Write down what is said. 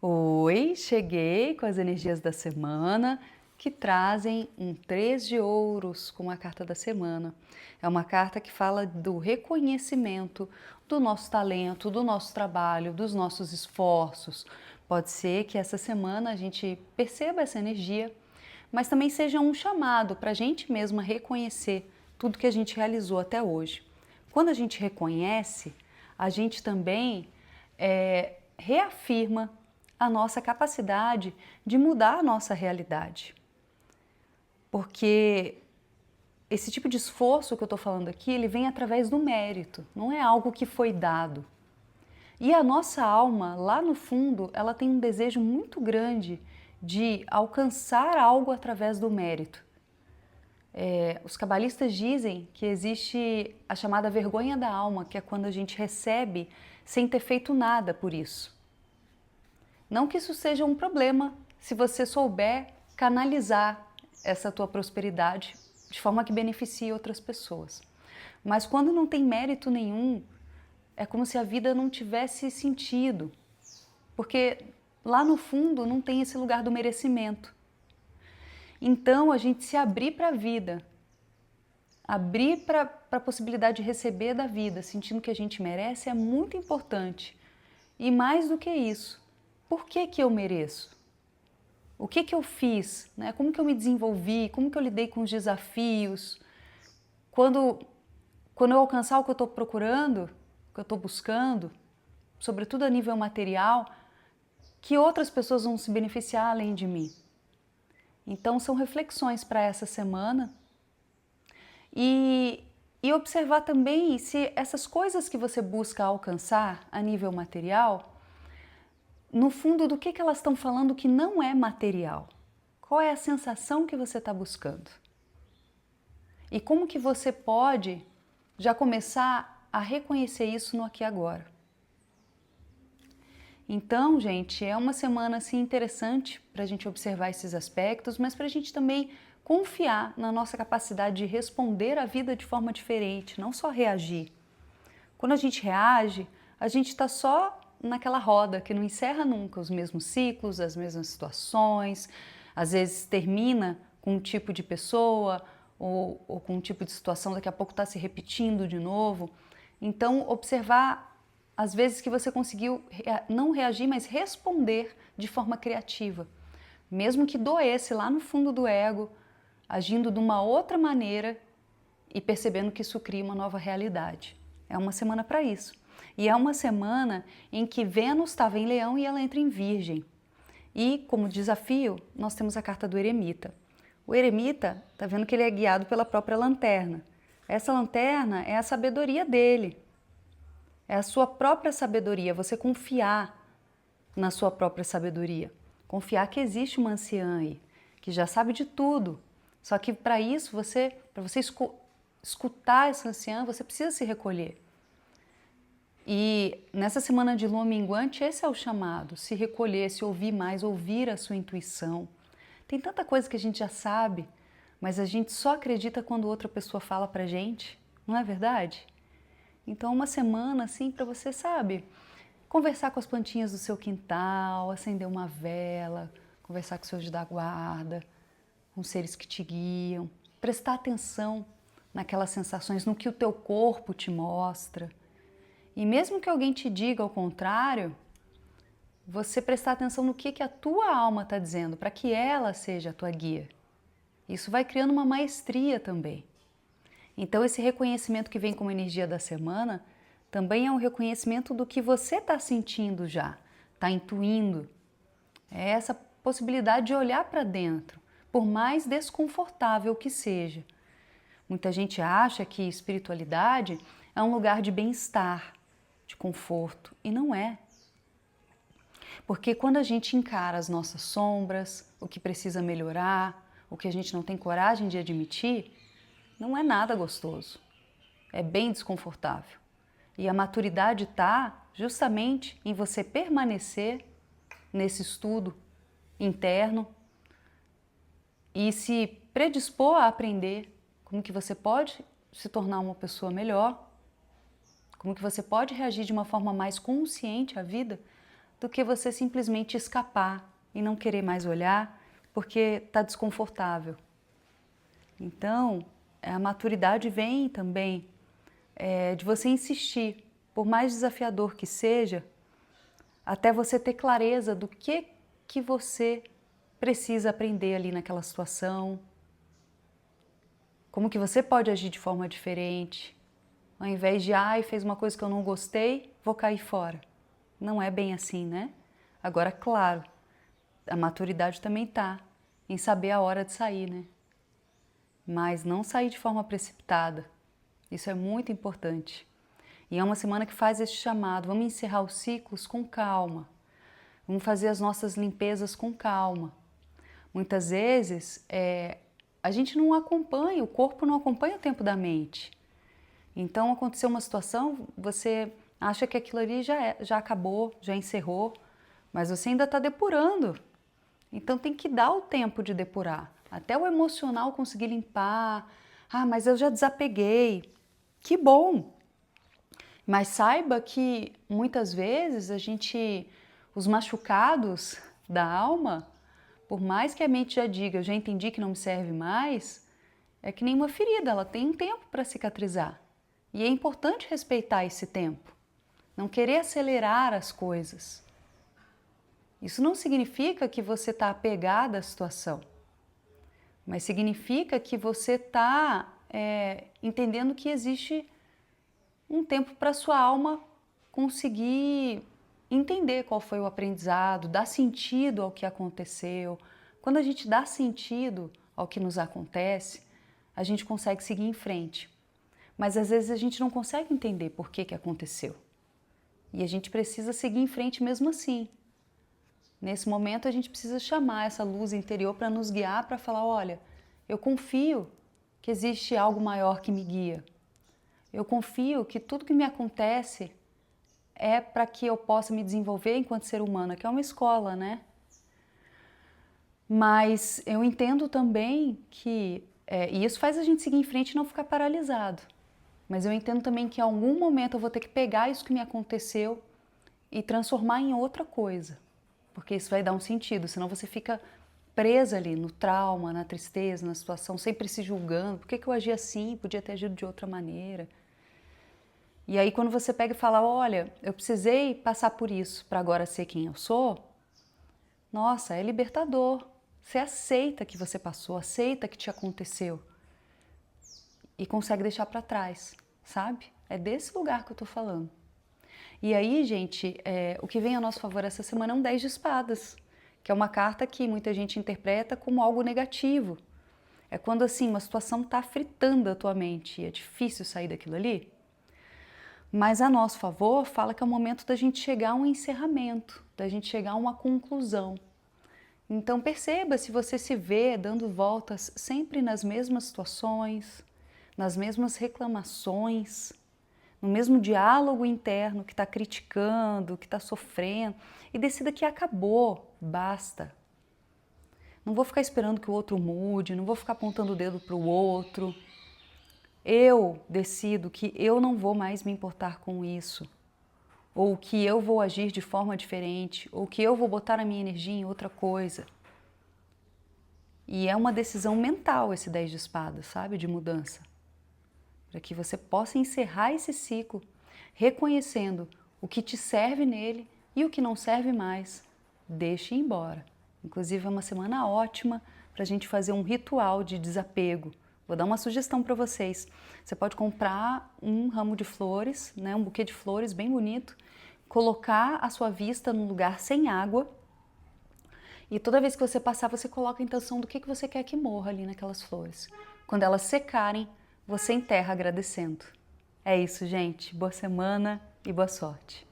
Oi, cheguei com as energias da semana que trazem um 3 de ouros com a carta da semana. É uma carta que fala do reconhecimento do nosso talento, do nosso trabalho, dos nossos esforços. Pode ser que essa semana a gente perceba essa energia, mas também seja um chamado para a gente mesma reconhecer tudo que a gente realizou até hoje. Quando a gente reconhece, a gente também reafirma a nossa capacidade de mudar a nossa realidade. Porque esse tipo de esforço que eu estou falando aqui, ele vem através do mérito, não é algo que foi dado. E a nossa alma, lá no fundo, ela tem um desejo muito grande de alcançar algo através do mérito. Os cabalistas dizem que existe a chamada vergonha da alma, que é quando a gente recebe sem ter feito nada por isso. Não que isso seja um problema se você souber canalizar essa tua prosperidade de forma que beneficie outras pessoas. Mas quando não tem mérito nenhum, é como se a vida não tivesse sentido, porque lá no fundo não tem esse lugar do merecimento. Então a gente se abrir para a vida, abrir para a possibilidade de receber da vida, sentindo que a gente merece, é muito importante. E mais do que isso, por que eu mereço? O que eu fiz? Né? Como que eu me desenvolvi? Como que eu lidei com os desafios? Quando eu alcançar o que eu estou procurando, o que eu estou buscando, sobretudo a nível material, que outras pessoas vão se beneficiar além de mim? Então são reflexões para essa semana e observar também se essas coisas que você busca alcançar a nível material, no fundo, do que elas estão falando que não é material? Qual é a sensação que você está buscando? E como que você pode já começar a reconhecer isso no aqui e agora? Então, gente, é uma semana assim interessante para a gente observar esses aspectos, mas para a gente também confiar na nossa capacidade de responder à vida de forma diferente, não só reagir. Quando a gente reage, a gente está só naquela roda que não encerra nunca, os mesmos ciclos, as mesmas situações, às vezes termina com um tipo de pessoa ou com um tipo de situação, daqui a pouco está se repetindo de novo. Então, observar às vezes que você conseguiu não reagir, mas responder de forma criativa, mesmo que doesse lá no fundo do ego, agindo de uma outra maneira e percebendo que isso cria uma nova realidade. É uma semana para isso. E é uma semana em que Vênus estava em Leão e ela entra em Virgem. E como desafio, nós temos a carta do eremita. O eremita está vendo que ele é guiado pela própria lanterna. Essa lanterna é a sabedoria dele. É a sua própria sabedoria, você confiar na sua própria sabedoria. Confiar que existe uma anciã aí, que já sabe de tudo. Só que para isso, para você escutar essa anciã, você precisa se recolher. E nessa semana de lua minguante, esse é o chamado, se recolher, se ouvir mais, ouvir a sua intuição. Tem tanta coisa que a gente já sabe, mas a gente só acredita quando outra pessoa fala pra gente, não é verdade? Então uma semana assim para você, sabe, conversar com as plantinhas do seu quintal, acender uma vela, conversar com seus da guarda, com seres que te guiam, prestar atenção naquelas sensações, no que o teu corpo te mostra. E mesmo que alguém te diga ao contrário, você prestar atenção no que a tua alma está dizendo, para que ela seja a tua guia. Isso vai criando uma maestria também. Então esse reconhecimento que vem como energia da semana também é um reconhecimento do que você está sentindo já, está intuindo. É essa possibilidade de olhar para dentro, por mais desconfortável que seja. Muita gente acha que espiritualidade é um lugar de bem-estar, de conforto, e não é. Porque quando a gente encara as nossas sombras, o que precisa melhorar, o que a gente não tem coragem de admitir, não é nada gostoso. É bem desconfortável. E a maturidade está justamente em você permanecer nesse estudo interno e se predispor a aprender como que você pode se tornar uma pessoa melhor, como que você pode reagir de uma forma mais consciente à vida, do que você simplesmente escapar e não querer mais olhar porque está desconfortável. Então, a maturidade vem também de você insistir, por mais desafiador que seja, até você ter clareza do que você precisa aprender ali naquela situação, como que você pode agir de forma diferente, ao invés de, ai, fez uma coisa que eu não gostei, vou cair fora. Não é bem assim, né? Agora, claro, a maturidade também está em saber a hora de sair, né? Mas não sair de forma precipitada. Isso é muito importante. E é uma semana que faz esse chamado. Vamos encerrar os ciclos com calma. Vamos fazer as nossas limpezas com calma. Muitas vezes a gente não acompanha, o corpo não acompanha o tempo da mente. Então aconteceu uma situação, você acha que aquilo ali já acabou, já encerrou, mas você ainda está depurando. Então tem que dar o tempo de depurar. Até o emocional conseguir limpar. Ah, mas eu já desapeguei. Que bom! Mas saiba que muitas vezes os machucados da alma, por mais que a mente já diga, eu já entendi que não me serve mais, é que nem uma ferida, ela tem um tempo para cicatrizar. E é importante respeitar esse tempo, não querer acelerar as coisas. Isso não significa que você está apegada à situação, mas significa que você está entendendo que existe um tempo para a sua alma conseguir entender qual foi o aprendizado, dar sentido ao que aconteceu. Quando a gente dá sentido ao que nos acontece, a gente consegue seguir em frente. Mas às vezes a gente não consegue entender por que aconteceu. E a gente precisa seguir em frente mesmo assim. Nesse momento a gente precisa chamar essa luz interior para nos guiar, para falar, olha, eu confio que existe algo maior que me guia. Eu confio que tudo que me acontece é para que eu possa me desenvolver enquanto ser humana, que é uma escola, né? Mas eu entendo também que, e isso faz a gente seguir em frente e não ficar paralisado. Mas eu entendo também que em algum momento eu vou ter que pegar isso que me aconteceu e transformar em outra coisa. Porque isso vai dar um sentido, senão você fica presa ali no trauma, na tristeza, na situação, sempre se julgando. Por que eu agi assim? Podia ter agido de outra maneira. E aí quando você pega e fala, olha, eu precisei passar por isso para agora ser quem eu sou, nossa, é libertador. Você aceita que você passou, aceita que te aconteceu e consegue deixar para trás, sabe? É desse lugar que eu tô falando. E aí, gente, o que vem a nosso favor essa semana é um 10 de espadas, que é uma carta que muita gente interpreta como algo negativo. É quando, assim, uma situação tá fritando a tua mente e é difícil sair daquilo ali. Mas a nosso favor fala que é o momento da gente chegar a um encerramento, da gente chegar a uma conclusão. Então perceba se você se vê dando voltas sempre nas mesmas situações, nas mesmas reclamações, no mesmo diálogo interno que está criticando, que está sofrendo, e decida que acabou, basta. Não vou ficar esperando que o outro mude, não vou ficar apontando o dedo para o outro. Eu decido que eu não vou mais me importar com isso, ou que eu vou agir de forma diferente, ou que eu vou botar a minha energia em outra coisa. E é uma decisão mental esse 10 de espadas, sabe? De mudança. Para que você possa encerrar esse ciclo, reconhecendo o que te serve nele e o que não serve mais, deixe ir embora. Inclusive é uma semana ótima para a gente fazer um ritual de desapego. Vou dar uma sugestão para vocês. Você pode comprar um ramo de flores, né, um buquê de flores bem bonito, colocar a sua vista num lugar sem água e toda vez que você passar, você coloca a intenção do que você quer que morra ali naquelas flores. Quando elas secarem, você enterra agradecendo. É isso, gente. Boa semana e boa sorte.